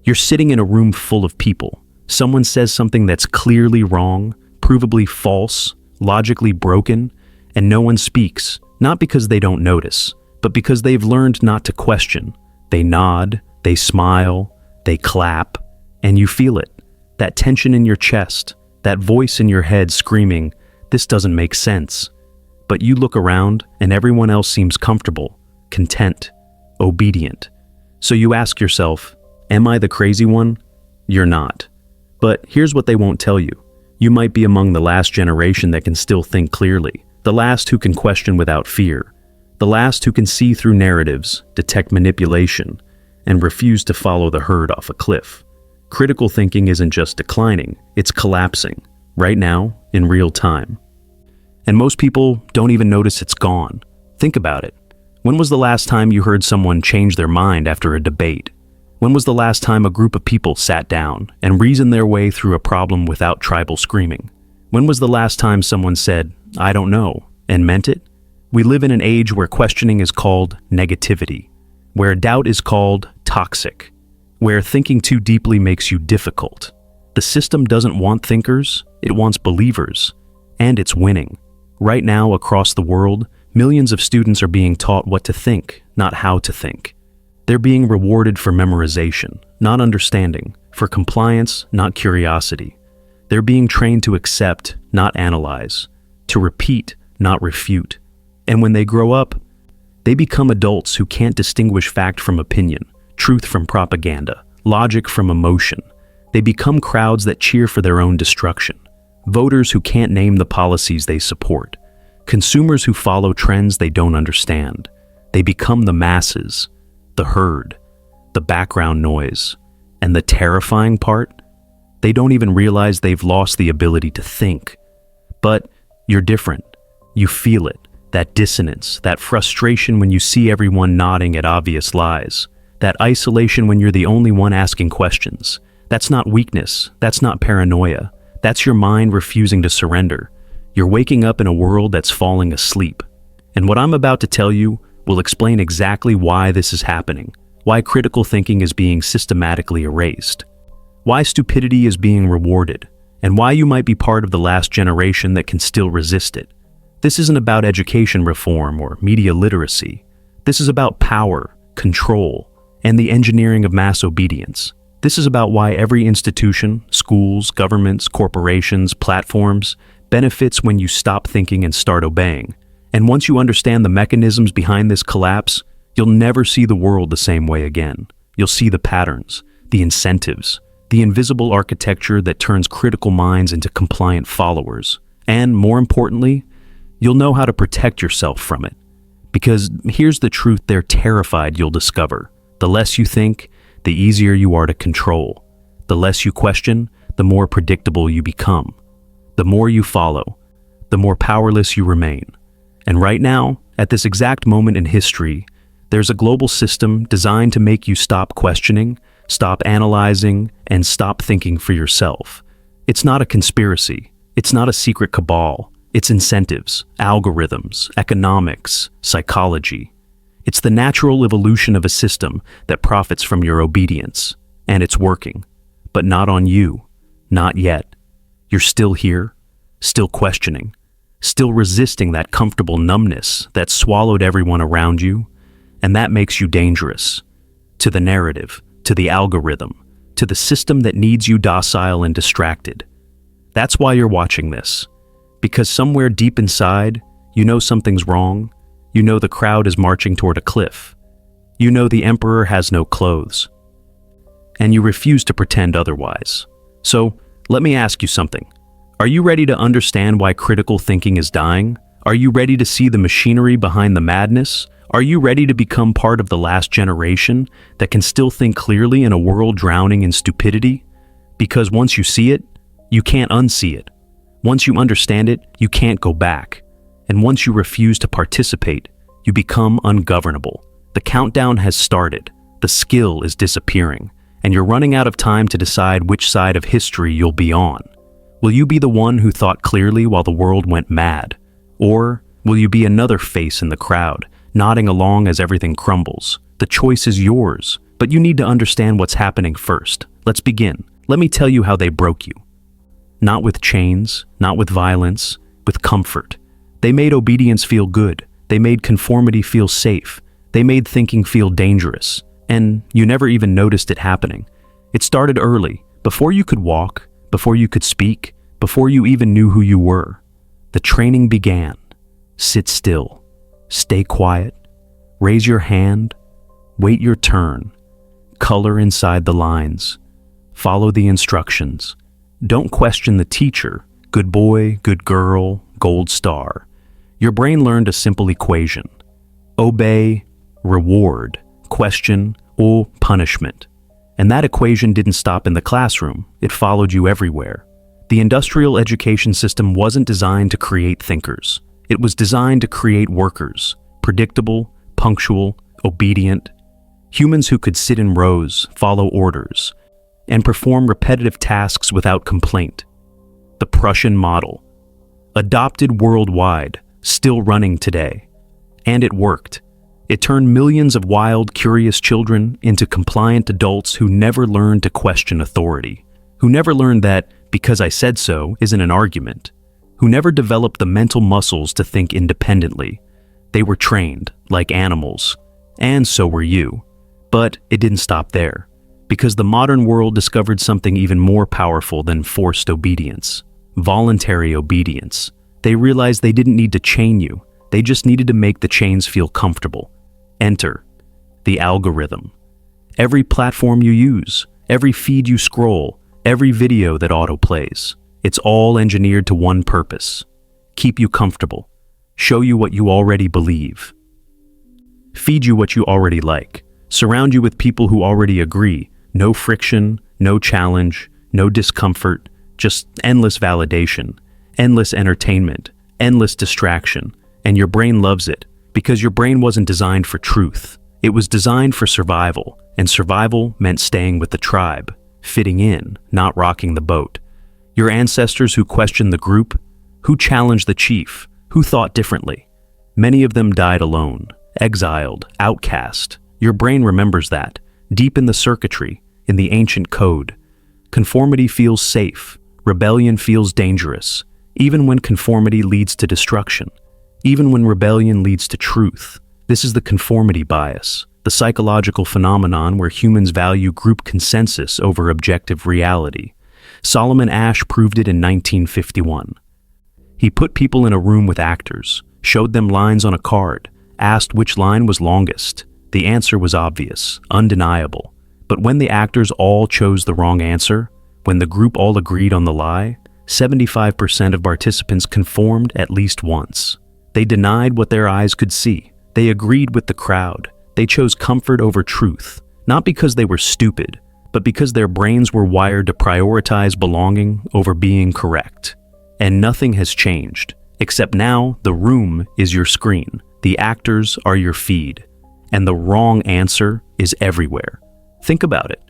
You're sitting in a room full of people. Someone says something that's clearly wrong, provably false, logically broken, and no one speaks, not because they don't notice, but because they've learned not to question. They nod, they smile, they clap, and you feel it. That tension in your chest, that voice in your head screaming, "This doesn't make sense." But you look around and everyone else seems comfortable, content, obedient. So you ask yourself, am I the crazy one? You're not. But here's what they won't tell you. You might be among the last generation that can still think clearly, the last who can question without fear, the last who can see through narratives, detect manipulation, and refuse to follow the herd off a cliff. Critical thinking isn't just declining, it's collapsing, right now, in real time. And most people don't even notice it's gone. Think about it. When was the last time you heard someone change their mind after a debate? When was the last time a group of people sat down and reasoned their way through a problem without tribal screaming? When was the last time someone said, "I don't know," and meant it? We live in an age where questioning is called negativity, where doubt is called toxic, where thinking too deeply makes you difficult. The system doesn't want thinkers, it wants believers, and it's winning. Right now, across the world, millions of students are being taught what to think, not how to think. They're being rewarded for memorization, not understanding, for compliance, not curiosity. They're being trained to accept, not analyze, to repeat, not refute. And when they grow up, they become adults who can't distinguish fact from opinion, truth from propaganda, logic from emotion. They become crowds that cheer for their own destruction, voters who can't name the policies they support, consumers who follow trends they don't understand. They become the masses, the herd, the background noise. And the terrifying part? They don't even realize they've lost the ability to think. But you're different. You feel it, that dissonance, that frustration when you see everyone nodding at obvious lies, that isolation when you're the only one asking questions. That's not weakness, that's not paranoia. That's your mind refusing to surrender. You're waking up in a world that's falling asleep. And what I'm about to tell you will explain exactly why this is happening, why critical thinking is being systematically erased, why stupidity is being rewarded, and why you might be part of the last generation that can still resist it. This isn't about education reform or media literacy. This is about power, control, and the engineering of mass obedience. This is about why every institution, schools, governments, corporations, platforms, benefits when you stop thinking and start obeying. And once you understand the mechanisms behind this collapse, you'll never see the world the same way again. You'll see the patterns, the incentives, the invisible architecture that turns critical minds into compliant followers. And more importantly, you'll know how to protect yourself from it. Because here's the truth they're terrified you'll discover. The less you think, the easier you are to control. The less you question, the more predictable you become. The more you follow, the more powerless you remain. And right now, at this exact moment in history, there's a global system designed to make you stop questioning, stop analyzing, and stop thinking for yourself. It's not a conspiracy. It's not a secret cabal. It's incentives, algorithms, economics, psychology. It's the natural evolution of a system that profits from your obedience. And it's working. But not on you. Not yet. You're still here, still questioning, still resisting that comfortable numbness that swallowed everyone around you. And that makes you dangerous. To the narrative, to the algorithm, to the system that needs you docile and distracted. That's why you're watching this. Because somewhere deep inside, you know something's wrong. You know the crowd is marching toward a cliff. You know the emperor has no clothes. And you refuse to pretend otherwise. So, let me ask you something. Are you ready to understand why critical thinking is dying? Are you ready to see the machinery behind the madness? Are you ready to become part of the last generation that can still think clearly in a world drowning in stupidity? Because once you see it, you can't unsee it. Once you understand it, you can't go back. And once you refuse to participate, you become ungovernable. The countdown has started, the skill is disappearing, and you're running out of time to decide which side of history you'll be on. Will you be the one who thought clearly while the world went mad? Or will you be another face in the crowd, nodding along as everything crumbles? The choice is yours, But you need to understand what's happening first. Let's begin. Let me tell you how they broke you. Not with chains, not with violence, with comfort. They made obedience feel good. They made conformity feel safe. They made thinking feel dangerous. And you never even noticed it happening. It started early, before you could walk, before you could speak, before you even knew who you were. The training began. Sit still. Stay quiet. Raise your hand. Wait your turn. Color inside the lines. Follow the instructions. Don't question the teacher. Good boy, good girl, gold star. Your brain learned a simple equation. Obey, reward, question, or punishment. And that equation didn't stop in the classroom. It followed you everywhere. The industrial education system wasn't designed to create thinkers. It was designed to create workers. Predictable, punctual, obedient. Humans who could sit in rows, follow orders, and perform repetitive tasks without complaint. The Prussian model. Adopted worldwide, still running today. And it worked. It turned millions of wild, curious children into compliant adults who never learned to question authority, who never learned that because I said so isn't an argument, who never developed the mental muscles to think independently. They were trained, like animals, and so were you. But it didn't stop there, because the modern world discovered something even more powerful than forced obedience, voluntary obedience. They realized they didn't need to chain you, they just needed to make the chains feel comfortable. Enter the algorithm. Every platform you use, every feed you scroll, every video that autoplays, it's all engineered to one purpose: keep you comfortable, show you what you already believe, feed you what you already like, surround you with people who already agree. No friction, no challenge, no discomfort, just endless validation, endless entertainment, endless distraction. And your brain loves it, because your brain wasn't designed for truth. It was designed for survival, and survival meant staying with the tribe, fitting in, not rocking the boat. Your ancestors who questioned the group, who challenged the chief, who thought differently. Many of them died alone, exiled, outcast. Your brain remembers that, deep in the circuitry, in the ancient code. Conformity feels safe, rebellion feels dangerous, even when conformity leads to destruction. Even when rebellion leads to truth. This is the conformity bias, the psychological phenomenon where humans value group consensus over objective reality. Solomon Asch proved it in 1951. He put people in a room with actors, showed them lines on a card, asked which line was longest. The answer was obvious, undeniable. But when the actors all chose the wrong answer, when the group all agreed on the lie, 75% of participants conformed at least once. They denied what their eyes could see. They agreed with the crowd. They chose comfort over truth, not because they were stupid, but because their brains were wired to prioritize belonging over being correct. And nothing has changed, except now the room is your screen, the actors are your feed, and the wrong answer is everywhere. Think about it.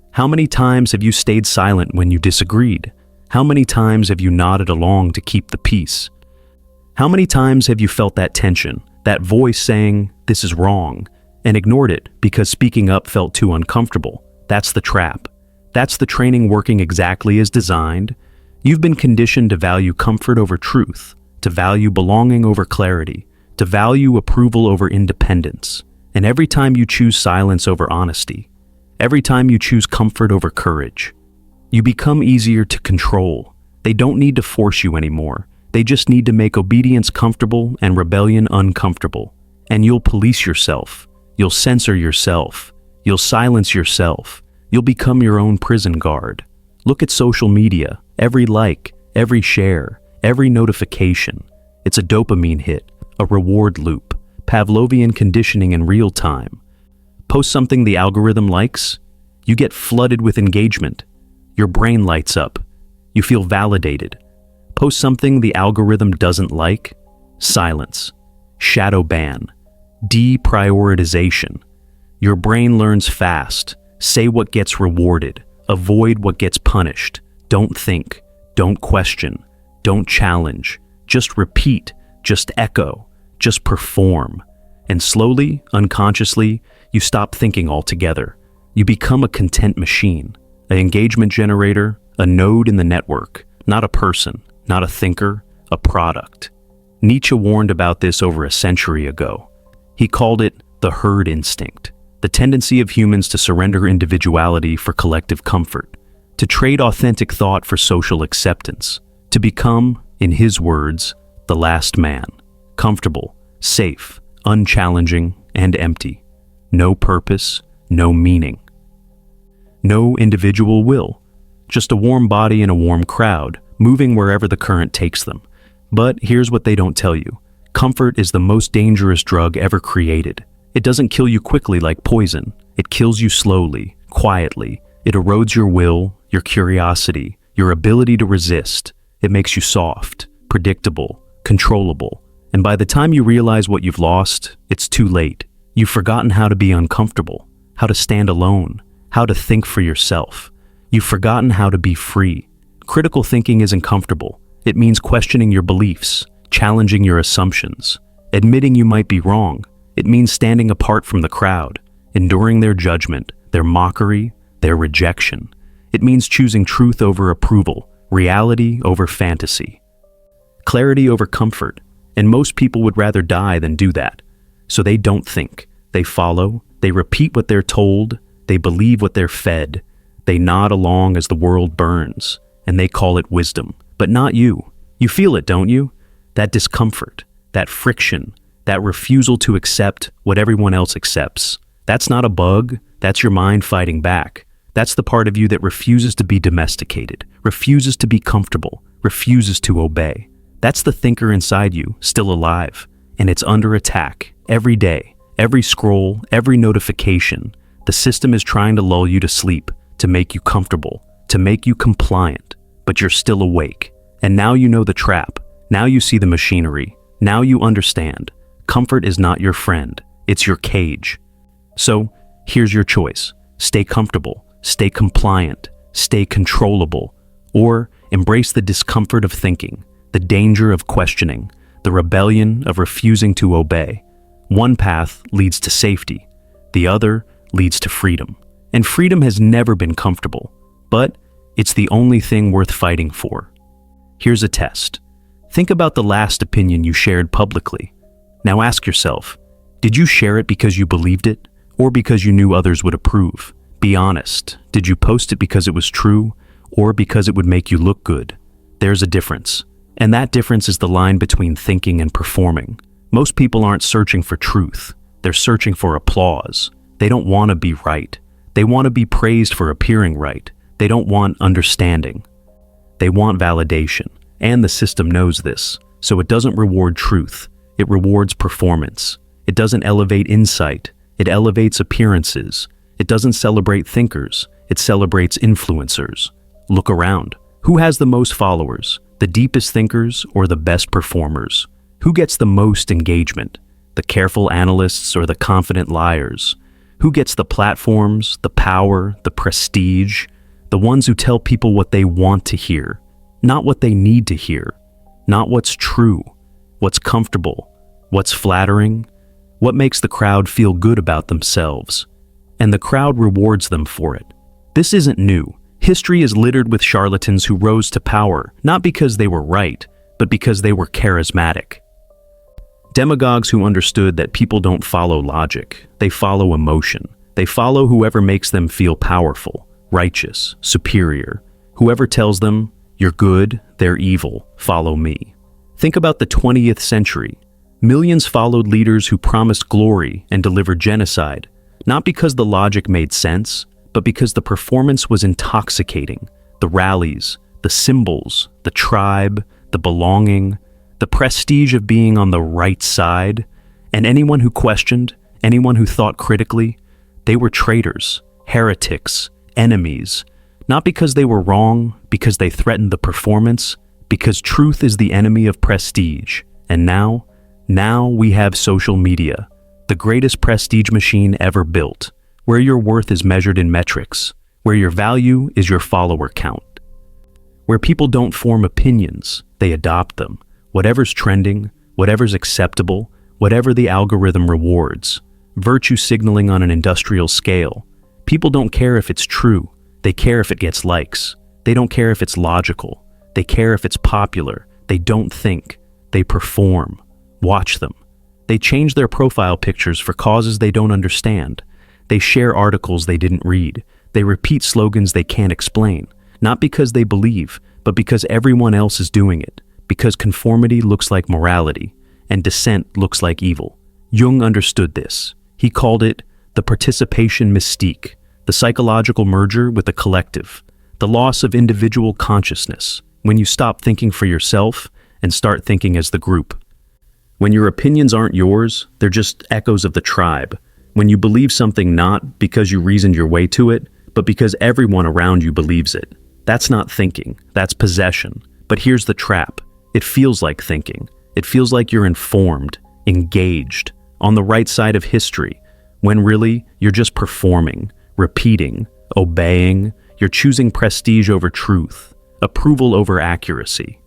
How many times have you stayed silent when you disagreed? How many times have you nodded along to keep the peace? How many times have you felt that tension, that voice saying, "This is wrong," and ignored it because speaking up felt too uncomfortable? That's the trap. That's the training working exactly as designed. You've been conditioned to value comfort over truth, to value belonging over clarity, to value approval over independence. And every time you choose silence over honesty, every time you choose comfort over courage, you become easier to control. They don't need to force you anymore. They just need to make obedience comfortable and rebellion uncomfortable. And you'll police yourself. You'll censor yourself. You'll silence yourself. You'll become your own prison guard. Look at social media. Every like, every share, every notification. It's a dopamine hit, a reward loop, Pavlovian conditioning in real time. Post something the algorithm likes, you get flooded with engagement. Your brain lights up. You feel validated. Post something the algorithm doesn't like, silence, shadow ban, deprioritization. Your brain learns fast. Say what gets rewarded. Avoid what gets punished. Don't think. Don't question. Don't challenge. Just repeat. Just echo. Just perform. And slowly, unconsciously, you stop thinking altogether. You become a content machine, an engagement generator, a node in the network, not a person, not a thinker, a product. Nietzsche warned about this over a century ago. He called it the herd instinct, the tendency of humans to surrender individuality for collective comfort, to trade authentic thought for social acceptance, to become, in his words, the last man, comfortable, safe, unchallenging, and empty. No purpose, no meaning. No individual will, just a warm body in a warm crowd, moving wherever the current takes them. But here's what they don't tell you. Comfort is the most dangerous drug ever created. It doesn't kill you quickly like poison. It kills you slowly, quietly. It erodes your will, your curiosity, your ability to resist. It makes you soft, predictable, controllable. And by the time you realize what you've lost, it's too late. You've forgotten how to be uncomfortable, how to stand alone, how to think for yourself. You've forgotten how to be free. Critical thinking isn't comfortable. It means questioning your beliefs, challenging your assumptions, admitting you might be wrong. It means standing apart from the crowd, enduring their judgment, their mockery, their rejection. It means choosing truth over approval, reality over fantasy, clarity over comfort. And most people would rather die than do that. So they don't think. They follow. They repeat what they're told. They believe what they're fed. They nod along as the world burns. And they call it wisdom. But not you. You feel it, don't you? That discomfort, that friction, that refusal to accept what everyone else accepts. That's not a bug. That's your mind fighting back. That's the part of you that refuses to be domesticated, refuses to be comfortable, refuses to obey. That's the thinker inside you, still alive, and it's under attack every day, every scroll, every notification. The system is trying to lull you to sleep, to make you comfortable, to make you compliant, but you're still awake. And now you know the trap. Now you see the machinery. Now you understand. Comfort is not your friend. It's your cage. So, here's your choice. Stay comfortable, stay compliant, stay controllable, or embrace the discomfort of thinking, the danger of questioning, the rebellion of refusing to obey. One path leads to safety, the other leads to freedom. And freedom has never been comfortable, but it's the only thing worth fighting for. Here's a test. Think about the last opinion you shared publicly. Now ask yourself, did you share it because you believed it, or because you knew others would approve? Be honest. Did you post it because it was true, or because it would make you look good? There's a difference. And that difference is the line between thinking and performing. Most people aren't searching for truth. They're searching for applause. They don't want to be right. They want to be praised for appearing right. They don't want understanding. They want validation. And the system knows this. So it doesn't reward truth. It rewards performance. It doesn't elevate insight. It elevates appearances. It doesn't celebrate thinkers. It celebrates influencers. Look around. Who has the most followers? The deepest thinkers or the best performers? Who gets the most engagement? The careful analysts or the confident liars? Who gets the platforms, the power, the prestige? The ones who tell people what they want to hear, not what they need to hear, not what's true, what's comfortable, what's flattering, what makes the crowd feel good about themselves. And the crowd rewards them for it. This isn't new. History is littered with charlatans who rose to power, not because they were right, but because they were charismatic. Demagogues who understood that people don't follow logic, they follow emotion. They follow whoever makes them feel powerful, righteous, superior. Whoever tells them, you're good, they're evil, follow me. Think about the 20th century. Millions followed leaders who promised glory and delivered genocide, not because the logic made sense, but because the performance was intoxicating. The rallies, the symbols, the tribe, the belonging, the prestige of being on the right side. And anyone who questioned, anyone who thought critically, they were traitors, heretics, enemies, not because they were wrong, because they threatened the performance, because truth is the enemy of prestige. And now we have social media, the greatest prestige machine ever built, where your worth is measured in metrics, where your value is your follower count, where people don't form opinions, they adopt them. Whatever's trending, whatever's acceptable, whatever the algorithm rewards, virtue signaling on an industrial scale. People don't care if it's true. They care if it gets likes. They don't care if it's logical. They care if it's popular. They don't think. They perform. Watch them. They change their profile pictures for causes they don't understand. They share articles they didn't read. They repeat slogans they can't explain. Not because they believe, but because everyone else is doing it. Because conformity looks like morality, and dissent looks like evil. Jung understood this. He called it the participation mystique, the psychological merger with the collective, the loss of individual consciousness, when you stop thinking for yourself and start thinking as the group. When your opinions aren't yours, they're just echoes of the tribe. When you believe something not because you reasoned your way to it, but because everyone around you believes it. That's not thinking, that's possession. But here's the trap. It feels like thinking. It feels like you're informed, engaged, on the right side of history, when really you're just performing, repeating, obeying. You're choosing prestige over truth, approval over accuracy.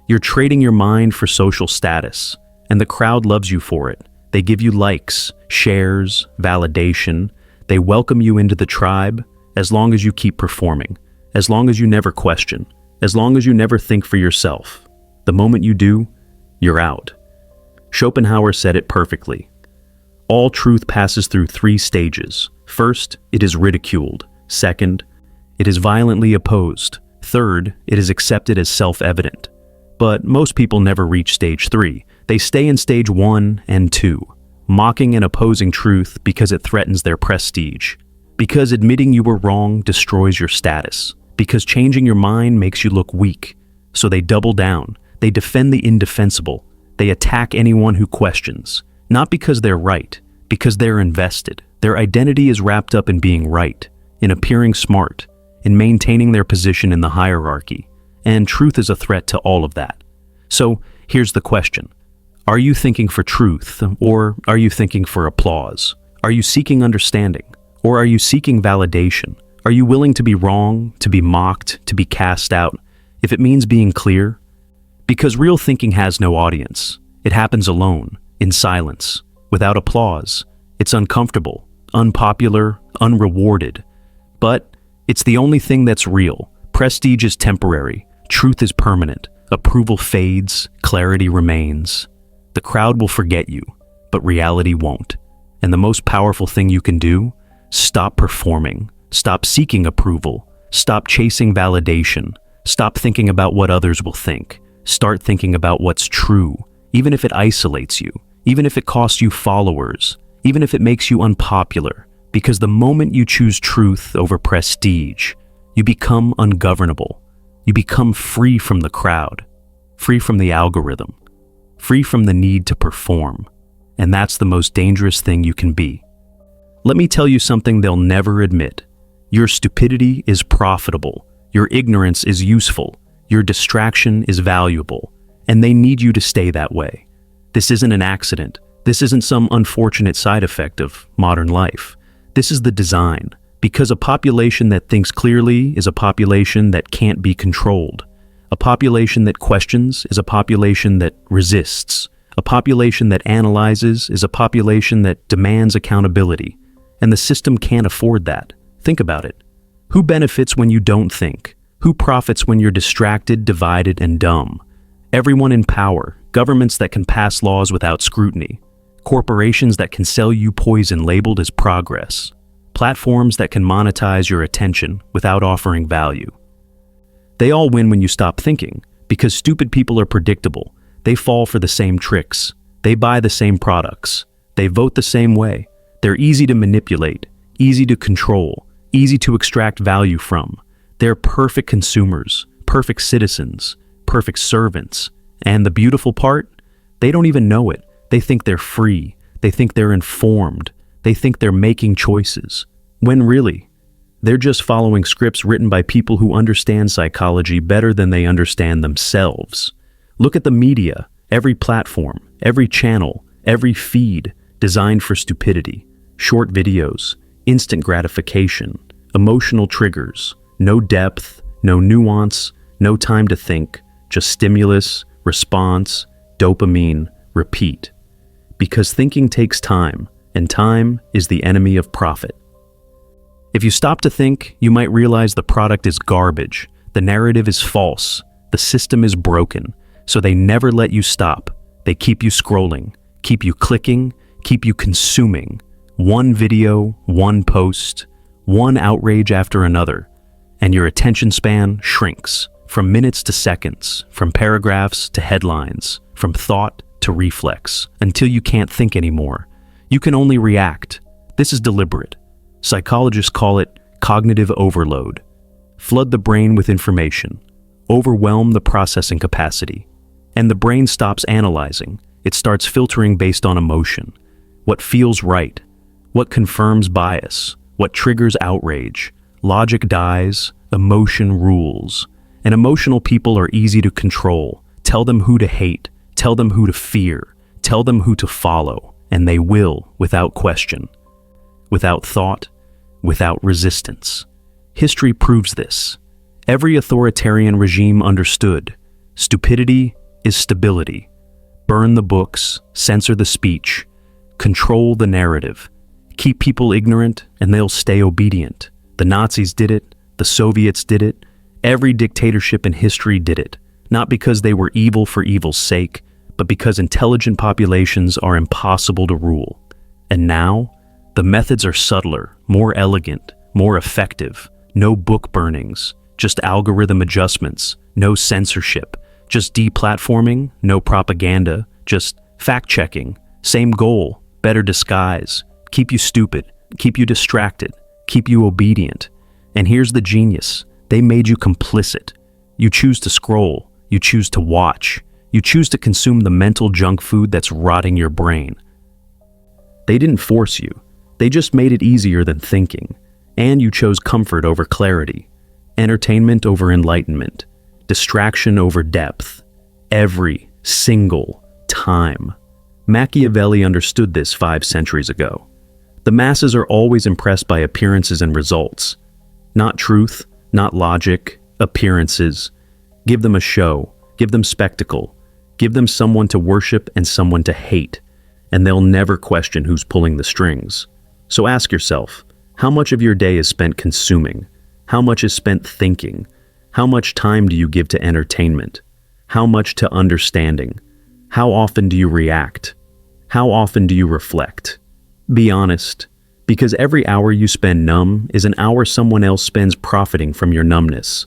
You're trading your mind for social status, and the crowd loves you for it. They give you likes, shares, validation. They welcome you into the tribe as long as you keep performing, as long as you never question, as long as you never think for yourself. The moment you do, you're out. Schopenhauer said it perfectly. All truth passes through 3 stages. First, it is ridiculed. Second, it is violently opposed. Third, it is accepted as self-evident. But most people never reach stage 3. They stay in stage 1 and 2, mocking and opposing truth because it threatens their prestige. Because admitting you were wrong destroys your status. Because changing your mind makes you look weak. So they double down. They defend the indefensible. They attack anyone who questions. Not because they're right, because they're invested. Their identity is wrapped up in being right, in appearing smart, in maintaining their position in the hierarchy. And truth is a threat to all of that. So here's the question. Are you thinking for truth, or are you thinking for applause? Are you seeking understanding, or are you seeking validation? Are you willing to be wrong, to be mocked, to be cast out, if it means being clear? Because real thinking has no audience. It happens alone, in silence, without applause. It's uncomfortable, unpopular, unrewarded. But it's the only thing that's real. Prestige is temporary. Truth is permanent. Approval fades. Clarity remains. The crowd will forget you, but reality won't. And the most powerful thing you can do? Stop performing. Stop seeking approval. Stop chasing validation. Stop thinking about what others will think. Start thinking about what's true, even if it isolates you, even if it costs you followers, even if it makes you unpopular. Because the moment you choose truth over prestige, you become ungovernable. You become free from the crowd, free from the algorithm, free from the need to perform. And that's the most dangerous thing you can be. Let me tell you something they'll never admit. Your stupidity is profitable. Your ignorance is useful. Your distraction is valuable. And they need you to stay that way. This isn't an accident. This isn't some unfortunate side effect of modern life. This is the design. Because a population that thinks clearly is a population that can't be controlled. A population that questions is a population that resists. A population that analyzes is a population that demands accountability. And the system can't afford that. Think about it. Who benefits when you don't think? Who profits when you're distracted, divided, and dumb? Everyone in power, governments that can pass laws without scrutiny, corporations that can sell you poison labeled as progress, platforms that can monetize your attention without offering value. They all win when you stop thinking, because stupid people are predictable. They fall for the same tricks. They buy the same products. They vote the same way. They're easy to manipulate, easy to control, easy to extract value from. They're perfect consumers, perfect citizens, perfect servants. And the beautiful part? They don't even know it. They think they're free. They think they're informed. They think they're making choices. When really, they're just following scripts written by people who understand psychology better than they understand themselves. Look at the media, every platform, every channel, every feed designed for stupidity. Short videos, instant gratification, emotional triggers, no depth, no nuance, no time to think, just stimulus, response, dopamine, repeat. Because thinking takes time, and time is the enemy of profit. If you stop to think, you might realize the product is garbage, the narrative is false, the system is broken, so they never let you stop. They keep you scrolling, keep you clicking, keep you consuming. One video, one post, one outrage after another, and your attention span shrinks from minutes to seconds, from paragraphs to headlines, from thought to reflex, until you can't think anymore. You can only react. This is deliberate. Psychologists call it cognitive overload. Flood the brain with information, overwhelm the processing capacity, and the brain stops analyzing. It starts filtering based on emotion. What feels right, what confirms bias, what triggers outrage. Logic dies, emotion rules. And emotional people are easy to control. Tell them who to hate, tell them who to fear, tell them who to follow, and they will without question, without thought, without resistance. History proves this. Every authoritarian regime understood. Stupidity is stability. Burn the books, censor the speech, control the narrative. Keep people ignorant and they'll stay obedient. The Nazis did it, the Soviets did it, every dictatorship in history did it, not because they were evil for evil's sake, but because intelligent populations are impossible to rule. And now, the methods are subtler, more elegant, more effective. No book burnings, just algorithm adjustments, no censorship, just deplatforming, no propaganda, just fact-checking. Same goal, better disguise. Keep you stupid, keep you distracted, keep you obedient. And here's the genius. They made you complicit. You choose to scroll, you choose to watch, you choose to consume the mental junk food that's rotting your brain. They didn't force you. They just made it easier than thinking. And you chose comfort over clarity, entertainment over enlightenment, distraction over depth. Every single time. Machiavelli understood this 5 centuries ago. The masses are always impressed by appearances and results. Not truth, not logic, appearances. Give them a show, give them spectacle, give them someone to worship and someone to hate, and they'll never question who's pulling the strings. So ask yourself, how much of your day is spent consuming? How much is spent thinking? How much time do you give to entertainment? How much to understanding? How often do you react? How often do you reflect? Be honest, because every hour you spend numb is an hour someone else spends profiting from your numbness.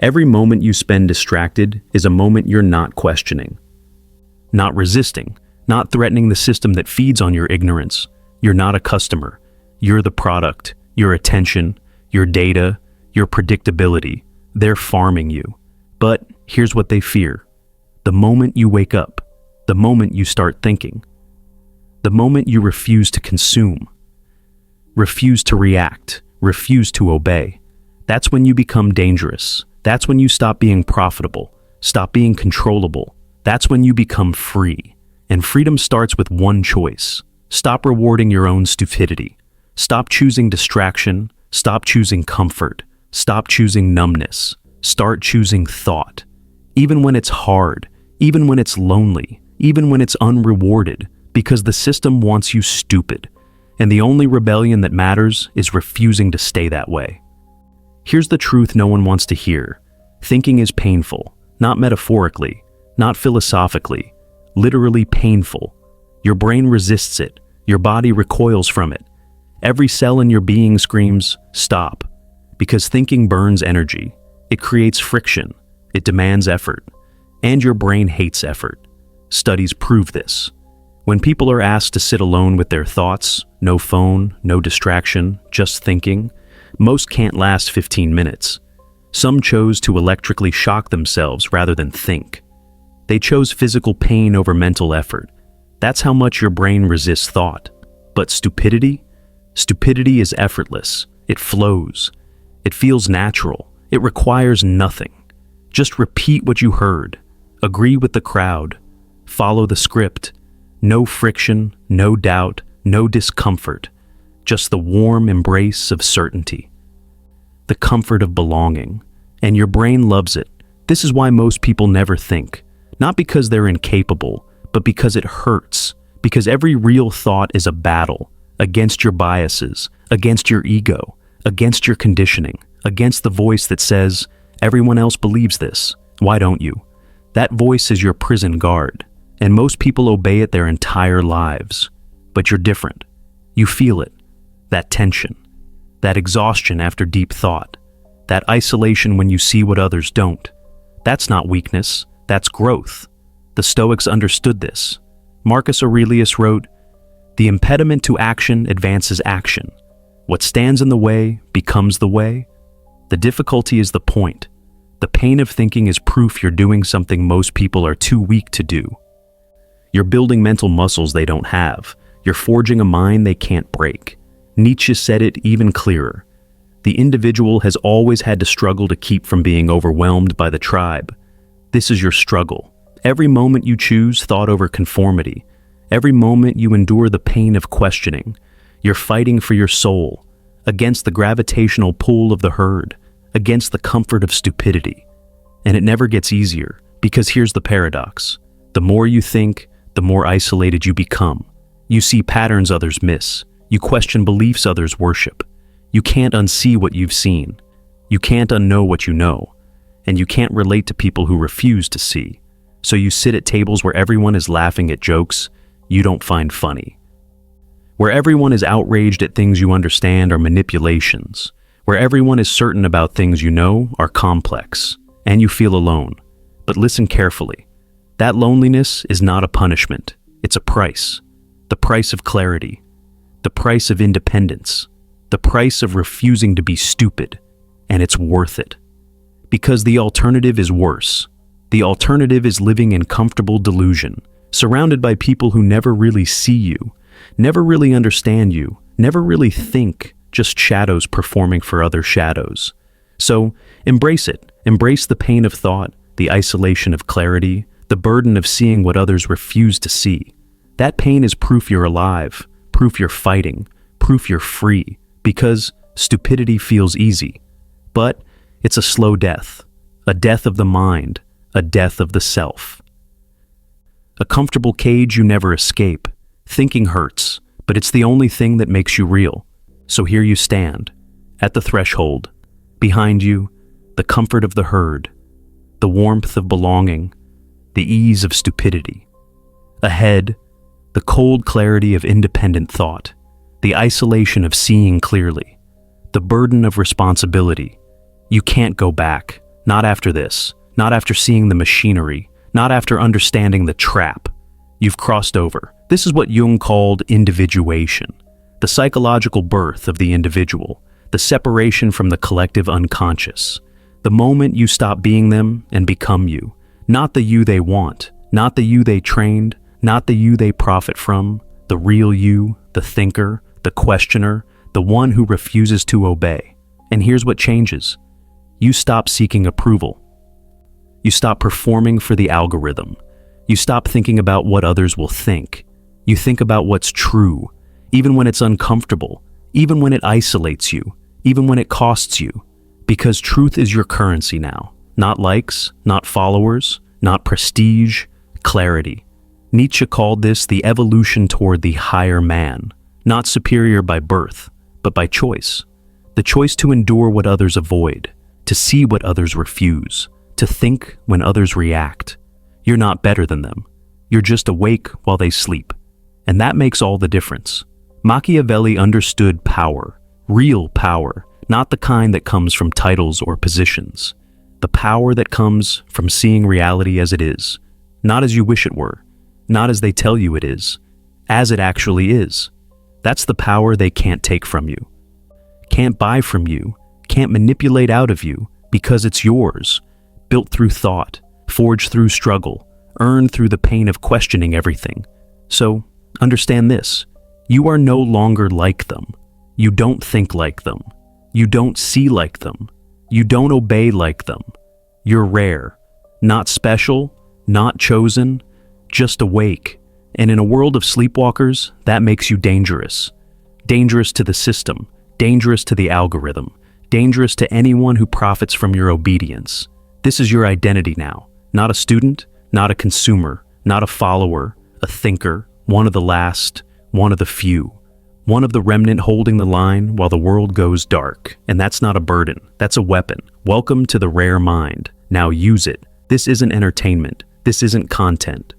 Every moment you spend distracted is a moment you're not questioning, not resisting, not threatening the system that feeds on your ignorance. You're not a customer. You're the product, your attention, your data, your predictability. They're farming you. But here's what they fear. The moment you wake up, the moment you start thinking, the moment you refuse to consume, refuse to react, refuse to obey, that's when you become dangerous. That's when you stop being profitable, stop being controllable. That's when you become free. And freedom starts with one choice. Stop rewarding your own stupidity. Stop choosing distraction. Stop choosing comfort. Stop choosing numbness. Start choosing thought. Even when it's hard, even when it's lonely, even when it's unrewarded, because the system wants you stupid. And the only rebellion that matters is refusing to stay that way. Here's the truth no one wants to hear. Thinking is painful, not metaphorically, not philosophically, literally painful. Your brain resists it. Your body recoils from it. Every cell in your being screams, stop. Because thinking burns energy. It creates friction. It demands effort. And your brain hates effort. Studies prove this. When people are asked to sit alone with their thoughts, no phone, no distraction, just thinking, most can't last 15 minutes. Some chose to electrically shock themselves rather than think. They chose physical pain over mental effort. That's how much your brain resists thought. But stupidity? Stupidity is effortless. It flows. It feels natural. It requires nothing. Just repeat what you heard. Agree with the crowd. Follow the script. No friction, no doubt, no discomfort. Just the warm embrace of certainty. The comfort of belonging. And your brain loves it. This is why most people never think. Not because they're incapable, but because it hurts. Because every real thought is a battle against your biases, against your ego, against your conditioning, against the voice that says, everyone else believes this, why don't you? That voice is your prison guard, and most people obey it their entire lives. But you're different. You feel it, that tension, that exhaustion after deep thought, that isolation when you see what others don't. That's not weakness, that's growth. The Stoics understood this. Marcus Aurelius wrote, "The impediment to action advances action. What stands in the way becomes the way." The difficulty is the point. The pain of thinking is proof you're doing something most people are too weak to do. You're building mental muscles they don't have. You're forging a mind they can't break. Nietzsche said it even clearer. The individual has always had to struggle to keep from being overwhelmed by the tribe. This is your struggle. Every moment you choose thought over conformity. Every moment you endure the pain of questioning. You're fighting for your soul, against the gravitational pull of the herd, against the comfort of stupidity. And it never gets easier, because here's the paradox. The more you think, the more isolated you become. You see patterns others miss. You question beliefs others worship. You can't unsee what you've seen. You can't unknow what you know. And you can't relate to people who refuse to see. So you sit at tables where everyone is laughing at jokes you don't find funny. Where everyone is outraged at things you understand are manipulations. Where everyone is certain about things you know are complex. And you feel alone. But listen carefully. That loneliness is not a punishment. It's a price. The price of clarity. The price of independence. The price of refusing to be stupid. And it's worth it. Because the alternative is worse. The alternative is living in comfortable delusion, surrounded by people who never really see you, never really understand you, never really think, just shadows performing for other shadows. So, embrace it. Embrace the pain of thought, the isolation of clarity, the burden of seeing what others refuse to see. That pain is proof you're alive, proof you're fighting, proof you're free, because stupidity feels easy. But it's a slow death, a death of the mind, a death of the self. A comfortable cage you never escape. Thinking hurts, but it's the only thing that makes you real. So here you stand, at the threshold. Behind you, the comfort of the herd, the warmth of belonging, the ease of stupidity. Ahead, the cold clarity of independent thought, the isolation of seeing clearly, the burden of responsibility. You can't go back, not after this. Not after seeing the machinery, not after understanding the trap. You've crossed over. This is what Jung called individuation, the psychological birth of the individual, the separation from the collective unconscious. The moment you stop being them and become you, not the you they want, not the you they trained, not the you they profit from, the real you, the thinker, the questioner, the one who refuses to obey. And here's what changes. You stop seeking approval. You stop performing for the algorithm. You stop thinking about what others will think. You think about what's true, even when it's uncomfortable, even when it isolates you, even when it costs you. Because truth is your currency now. Not likes, not followers, not prestige, clarity. Nietzsche called this the evolution toward the higher man, not superior by birth, but by choice. The choice to endure what others avoid, to see what others refuse, to think when others react. You're not better than them. You're just awake while they sleep. And that makes all the difference. Machiavelli understood power, real power, not the kind that comes from titles or positions. The power that comes from seeing reality as it is, not as you wish it were, not as they tell you it is, as it actually is. That's the power they can't take from you, can't buy from you, can't manipulate out of you, because it's yours. Built through thought, forged through struggle, earned through the pain of questioning everything. So, understand this. You are no longer like them. You don't think like them. You don't see like them. You don't obey like them. You're rare. Not special, not chosen, just awake. And in a world of sleepwalkers, that makes you dangerous. Dangerous to the system, dangerous to the algorithm, dangerous to anyone who profits from your obedience. This is your identity now. Not a student, not a consumer, not a follower, a thinker, one of the last, one of the few. One of the remnant holding the line while the world goes dark. And that's not a burden, that's a weapon. Welcome to the rare mind. Now use it. This isn't entertainment. This isn't content.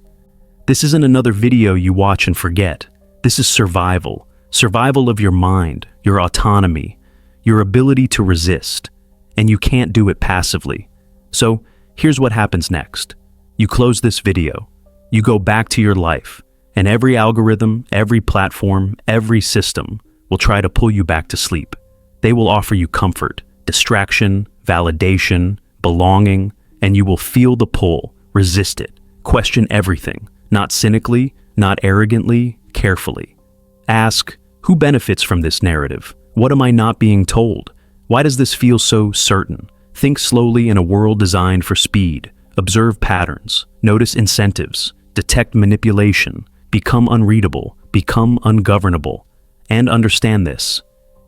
This isn't another video you watch and forget. This is survival. Survival of your mind, your autonomy, your ability to resist. And you can't do it passively. So here's what happens next. You close this video. You go back to your life. And every algorithm, every platform, every system will try to pull you back to sleep. They will offer you comfort, distraction, validation, belonging, and you will feel the pull, resist it, question everything, not cynically, not arrogantly, carefully. Ask, who benefits from this narrative? What am I not being told? Why does this feel so certain? Think slowly in a world designed for speed. Observe patterns, notice incentives, detect manipulation, become unreadable, become ungovernable. And understand this,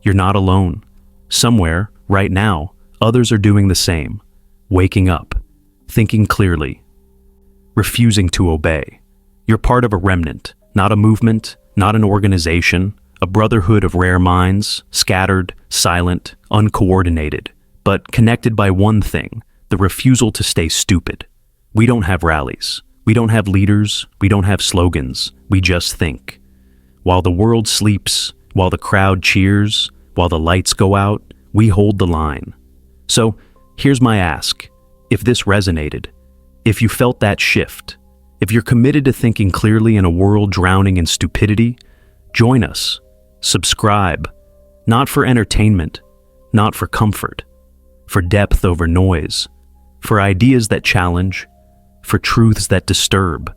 you're not alone. Somewhere, right now, others are doing the same. Waking up, thinking clearly, refusing to obey. You're part of a remnant, not a movement, not an organization, a brotherhood of rare minds, scattered, silent, uncoordinated, but connected by one thing, the refusal to stay stupid. We don't have rallies. We don't have leaders. We don't have slogans. We just think. While the world sleeps, while the crowd cheers, while the lights go out, we hold the line. So, here's my ask. If this resonated, if you felt that shift, if you're committed to thinking clearly in a world drowning in stupidity, join us. Subscribe. Not for entertainment, not for comfort, for depth over noise, for ideas that challenge, for truths that disturb,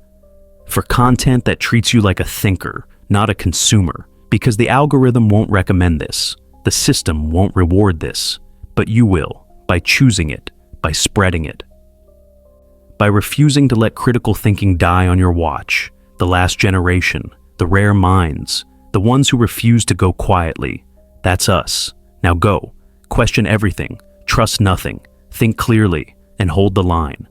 for content that treats you like a thinker, not a consumer, because the algorithm won't recommend this, the system won't reward this, but you will, by choosing it, by spreading it. By refusing to let critical thinking die on your watch, the last generation, the rare minds, the ones who refuse to go quietly, that's us. Now go, question everything, trust nothing, think clearly, and hold the line.